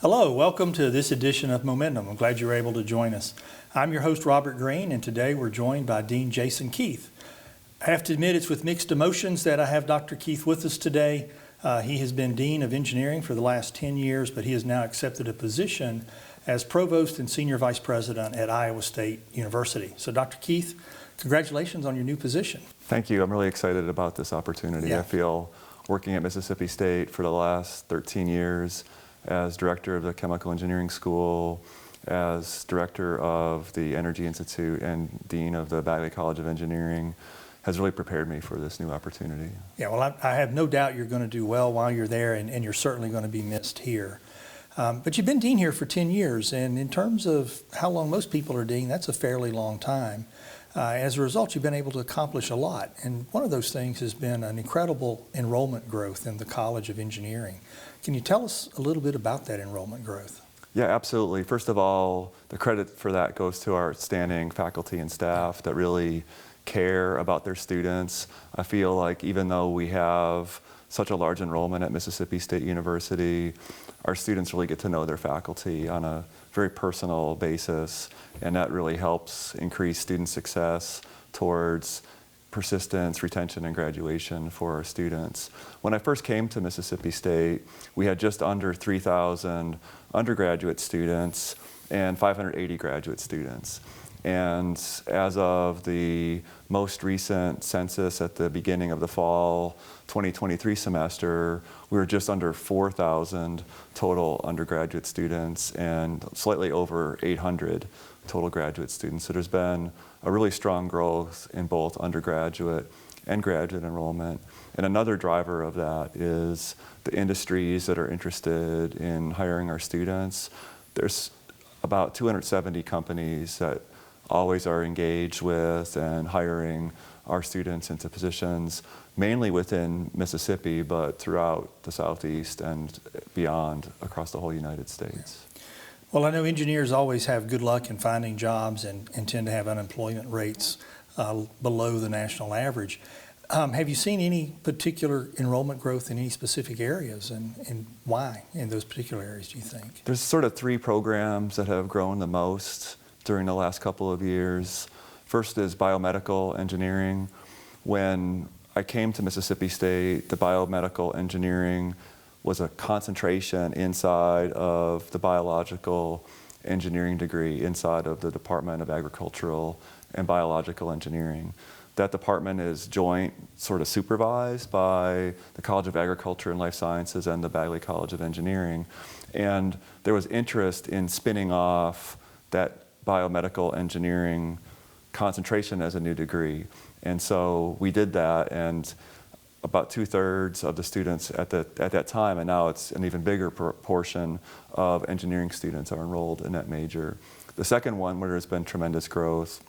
Hello, welcome to this edition of Momentum. I'm glad you were able to join us. I'm your host, Robert Green, and today we're joined by Dean Jason Keith. I have to admit it's with mixed emotions that I have Dr. Keith with us today. He has been Dean of Engineering for the last 10 years, but he has now accepted a position as Provost and Senior Vice President at Iowa State University. So Dr. Keith, congratulations on your new position. Thank you. I'm really excited about this opportunity. Yeah. I feel working at Mississippi State for the last 13 years as director of the Chemical Engineering School, as director of the Energy Institute, and dean of the Bagley College of Engineering has really prepared me for this new opportunity. Yeah, well, I have no doubt you're going to do well while you're there, and you're certainly going to be missed here. But you've been dean here for 10 years, and in terms of how long most people are dean, that's a fairly long time. As a result, you've been able to accomplish a lot, and one of those things has been an incredible enrollment growth in the College of Engineering. Can you tell us a little bit about that enrollment growth? Yeah, absolutely. First of all, the credit for that goes to our outstanding faculty and staff that really care about their students. I feel like even though we have such a large enrollment at Mississippi State University, our students really get to know their faculty on a very personal basis, and that really helps increase student success towards persistence, retention, and graduation for our students. When I first came to Mississippi State, we had just under 3,000 undergraduate students and 580 graduate students. And as of the most recent census at the beginning of the fall 2023 semester, we were just under 4,000 total undergraduate students and slightly over 800 total graduate students. So there's been a really strong growth in both undergraduate and graduate enrollment. And another driver of that is the industries that are interested in hiring our students. There's about 270 companies that always are engaged with and hiring our students into positions, mainly within Mississippi, but throughout the Southeast and beyond across the whole United States. Well, I know engineers always have good luck in finding jobs and tend to have unemployment rates below the national average. Have you seen any particular enrollment growth in any specific areas, and why in those particular areas, do you think? There's sort of three programs that have grown the most during the last couple of years. First is biomedical engineering. When I came to Mississippi State, the biomedical engineering was a concentration inside of the biological engineering degree inside of the Department of Agricultural and Biological Engineering. That department is joint sort of supervised by the College of Agriculture and Life Sciences and the Bagley College of Engineering. And there was interest in spinning off that biomedical engineering concentration as a new degree. And so we did that, and about 2/3 of the students at that time, and now it's an even bigger proportion of engineering students are enrolled in that major. The second one, where there's been tremendous growth,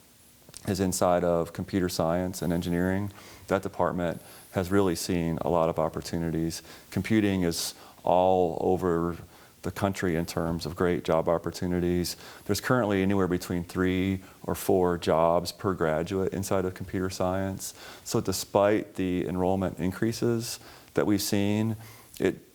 is inside of computer science and engineering. That department has really seen a lot of opportunities. Computing is all over the country in terms of great job opportunities. There's currently anywhere between 3 or 4 jobs per graduate inside of computer science. So despite the enrollment increases that we've seen,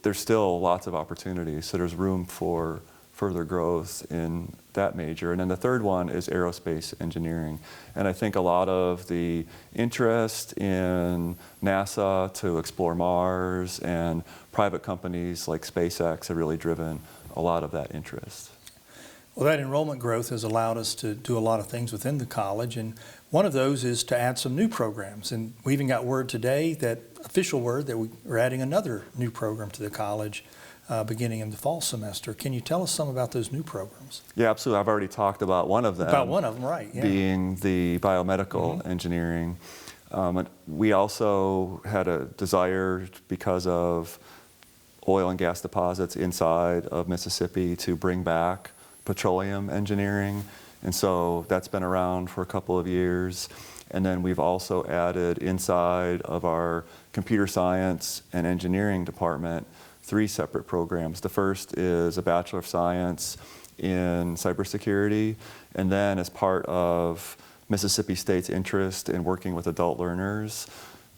there's still lots of opportunities. So there's room for further growth in that major. And then the third one is aerospace engineering. And I think a lot of the interest in NASA to explore Mars and private companies like SpaceX have really driven a lot of that interest. Well, that enrollment growth has allowed us to do a lot of things within the college, and one of those is to add some new programs. And we even got word today, official word, that we're adding another new program to the college beginning in the fall semester. Can you tell us some about those new programs? Yeah, absolutely. I've already talked about one of them. About one of them, right. Yeah. Being the biomedical engineering. We also had a desire, because of oil and gas deposits inside of Mississippi, to bring back petroleum engineering. And so that's been around for a couple of years. And then we've also added inside of our computer science and engineering department 3 separate programs. The first is a Bachelor of Science in cybersecurity, and then as part of Mississippi State's interest in working with adult learners,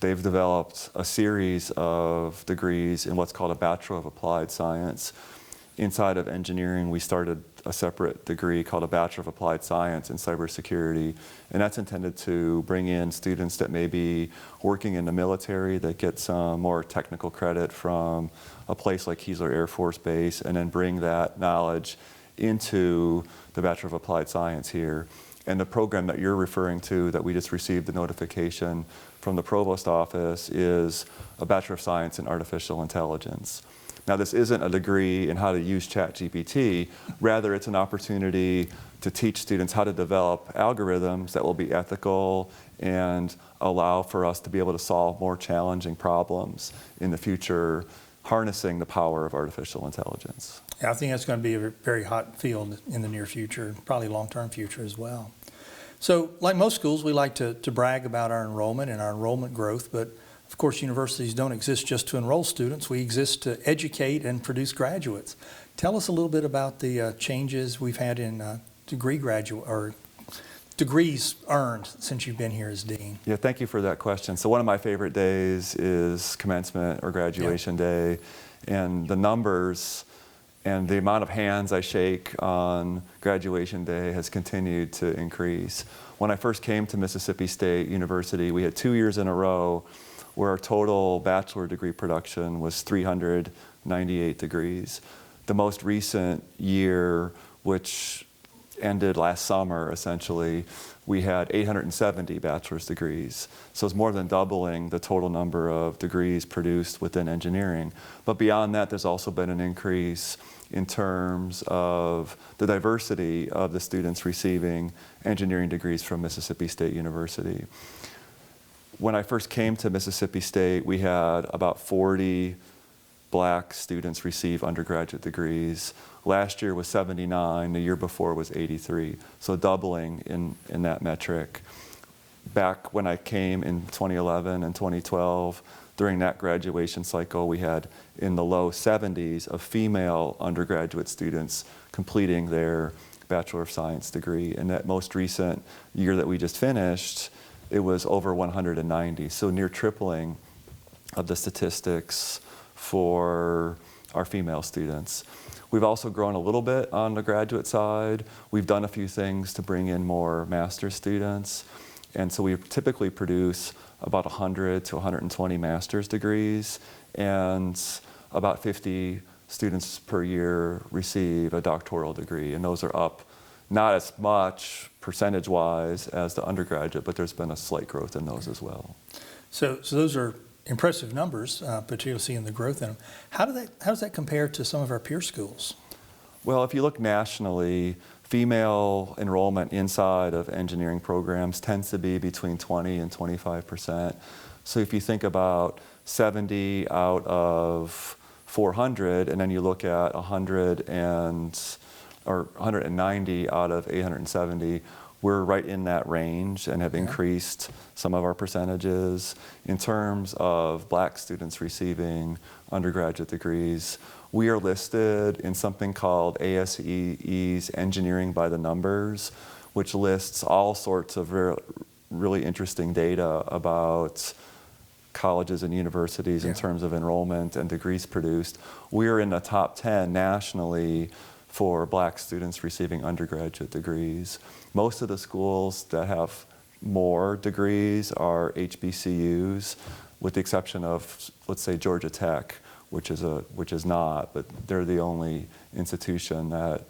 they've developed a series of degrees in what's called a Bachelor of Applied Science inside of engineering, we started a separate degree called a Bachelor of Applied Science in Cybersecurity, and that's intended to bring in students that may be working in the military that get some more technical credit from a place like Keesler Air Force Base, and then bring that knowledge into the Bachelor of Applied Science here. And the program that you're referring to that we just received the notification from the Provost office is a Bachelor of Science in Artificial Intelligence. Now, this isn't a degree in how to use ChatGPT, rather it's an opportunity to teach students how to develop algorithms that will be ethical and allow for us to be able to solve more challenging problems in the future, harnessing the power of artificial intelligence. Yeah, I think that's going to be a very hot field in the near future, probably long-term future as well. So, like most schools, we like to brag about our enrollment and our enrollment growth, but of course, universities don't exist just to enroll students. We exist to educate and produce graduates. Tell us a little bit about the changes we've had in degrees earned since you've been here as dean. Yeah, thank you for that question. So one of my favorite days is commencement or graduation day, and the numbers and the amount of hands I shake on graduation day has continued to increase. When I first came to Mississippi State University, we had 2 years in a row where our total bachelor degree production was 398 degrees. The most recent year, which ended last summer essentially, we had 870 bachelor's degrees. So it's more than doubling the total number of degrees produced within engineering. But beyond that, there's also been an increase in terms of the diversity of the students receiving engineering degrees from Mississippi State University. When I first came to Mississippi State, we had about 40 black students receive undergraduate degrees. Last year was 79, the year before was 83, so doubling in that metric. Back when I came in 2011 and 2012, during that graduation cycle, we had in the low 70s of female undergraduate students completing their Bachelor of Science degree. And that most recent year that we just finished, it was over 190, so near tripling of the statistics for our female students. We've also grown a little bit on the graduate side. We've done a few things to bring in more master's students, and so we typically produce about 100 to 120 master's degrees, and about 50 students per year receive a doctoral degree, and those are up not as much percentage-wise as the undergraduate, but there's been a slight growth in those as well. So those are impressive numbers, particularly seeing the growth in them. How does that compare to some of our peer schools? Well, if you look nationally, female enrollment inside of engineering programs tends to be between 20 and 25%. So if you think about 70 out of 400, and then you look at 190 out of 870, we're right in that range and have increased some of our percentages. In terms of black students receiving undergraduate degrees, we are listed in something called ASE's Engineering by the Numbers, which lists all sorts of really interesting data about colleges and universities in terms of enrollment and degrees produced. We are in the top 10 nationally for black students receiving undergraduate degrees. Most of the schools that have more degrees are HBCUs, with the exception of, let's say, Georgia Tech, which is not, but they're the only institution that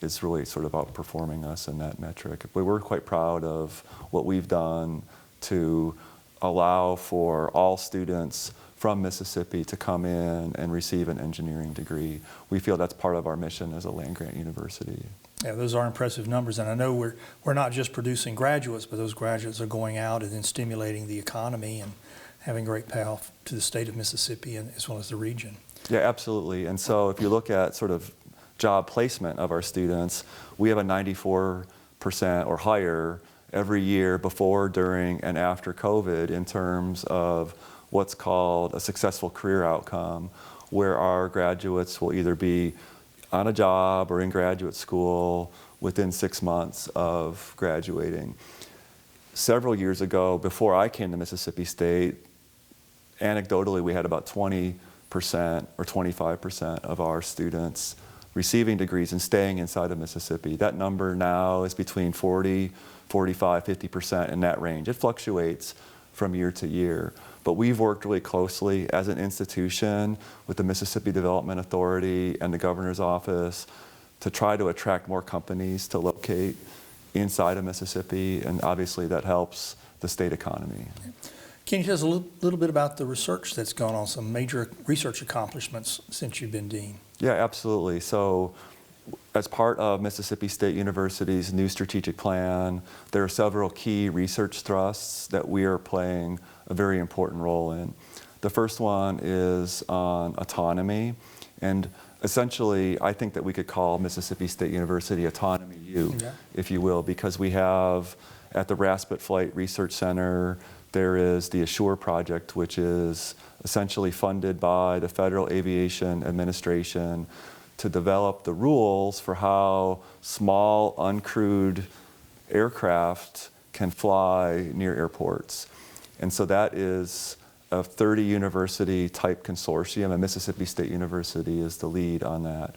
is really sort of outperforming us in that metric. But we're quite proud of what we've done to allow for all students from Mississippi to come in and receive an engineering degree. We feel that's part of our mission as a land-grant university. Yeah, those are impressive numbers, and I know we're not just producing graduates, but those graduates are going out and then stimulating the economy and having great payoff to the state of Mississippi and as well as the region. Yeah, absolutely. And so if you look at sort of job placement of our students, we have a 94% or higher every year before, during, and after COVID in terms of what's called a successful career outcome, where our graduates will either be on a job or in graduate school within 6 months of graduating. Several years ago, before I came to Mississippi State, anecdotally we had about 20% or 25% of our students receiving degrees and staying inside of Mississippi. That number now is between 40, 45, 50% in that range. It fluctuates from year to year. But we've worked really closely as an institution with the Mississippi Development Authority and the governor's office to try to attract more companies to locate inside of Mississippi, and obviously that helps the state economy. Can you tell us a little bit about the research that's gone on, some major research accomplishments since you've been dean? Yeah, absolutely. So as part of Mississippi State University's new strategic plan, there are several key research thrusts that we are playing a very important role in. The first one is on autonomy, and essentially I think that we could call Mississippi State University Autonomy U, if you will, because we have at the Raspet Flight Research Center, there is the Assure project, which is essentially funded by the Federal Aviation Administration to develop the rules for how small, uncrewed aircraft can fly near airports. And so that is a 30-university type consortium, and Mississippi State University is the lead on that.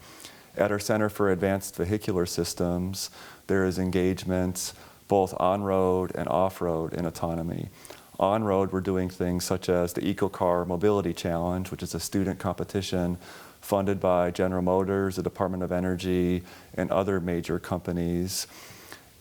At our Center for Advanced Vehicular Systems, there is engagement both on-road and off-road in autonomy. On-road, we're doing things such as the EcoCar Mobility Challenge, which is a student competition funded by General Motors, the Department of Energy, and other major companies.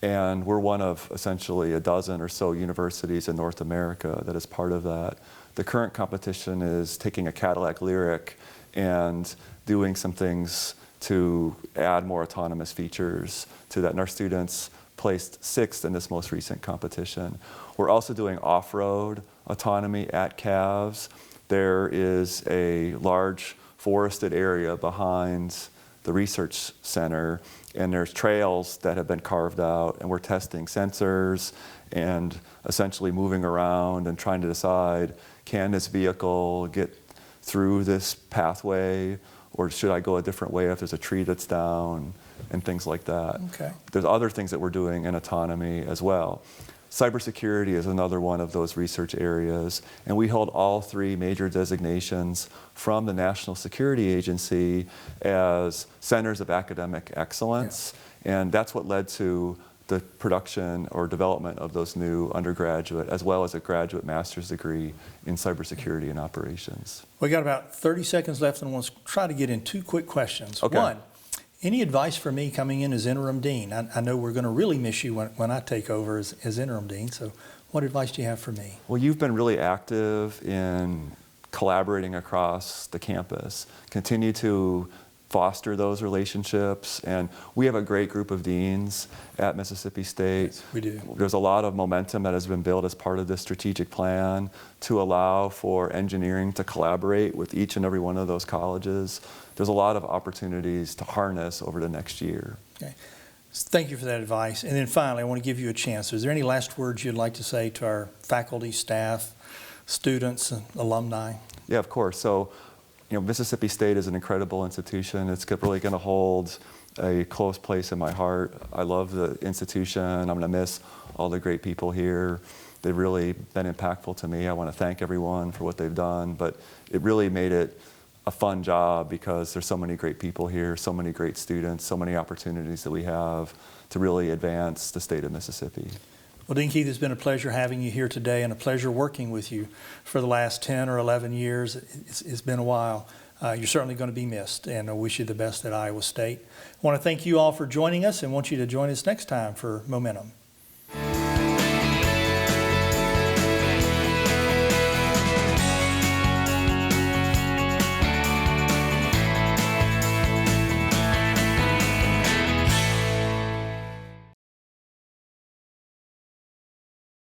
And we're one of essentially a dozen or so universities in North America that is part of that. The current competition is taking a Cadillac Lyriq and doing some things to add more autonomous features to that. And our students placed 6th in this most recent competition. We're also doing off-road autonomy at CAVS. There is a large forested area behind the research center, and there's trails that have been carved out, and we're testing sensors and essentially moving around and trying to decide, can this vehicle get through this pathway, or should I go a different way if there's a tree that's down, and things like that. Okay. There's other things that we're doing in autonomy as well. Cybersecurity is another one of those research areas, and we hold all 3 major designations from the National Security Agency as centers of academic excellence, and that's what led to the production or development of those new undergraduate as well as a graduate master's degree in cybersecurity and operations. We got about 30 seconds left, and I want to try to get in 2 quick questions. Okay. One, any advice for me coming in as interim dean? I know we're going to really miss you when I take over as interim dean, so what advice do you have for me? Well, you've been really active in collaborating across the campus. Continue to foster those relationships, and we have a great group of deans at Mississippi State. Yes, we do. There's a lot of momentum that has been built as part of this strategic plan to allow for engineering to collaborate with each and every one of those colleges. There's a lot of opportunities to harness over the next year. Okay. Thank you for that advice. And then finally, I want to give you a chance. Is there any last words you'd like to say to our faculty, staff, students, and alumni? Yeah, of course. So, Mississippi State is an incredible institution. It's really going to hold a close place in my heart. I love the institution. I'm going to miss all the great people here. They've really been impactful to me. I want to thank everyone for what they've done, but it really made it a fun job because there's so many great people here, so many great students, so many opportunities that we have to really advance the state of Mississippi. Well, Dean Keith, it's been a pleasure having you here today and a pleasure working with you for the last 10 or 11 years. It's been a while. You're certainly going to be missed, and I wish you the best at Iowa State. I want to thank you all for joining us and want you to join us next time for Momentum.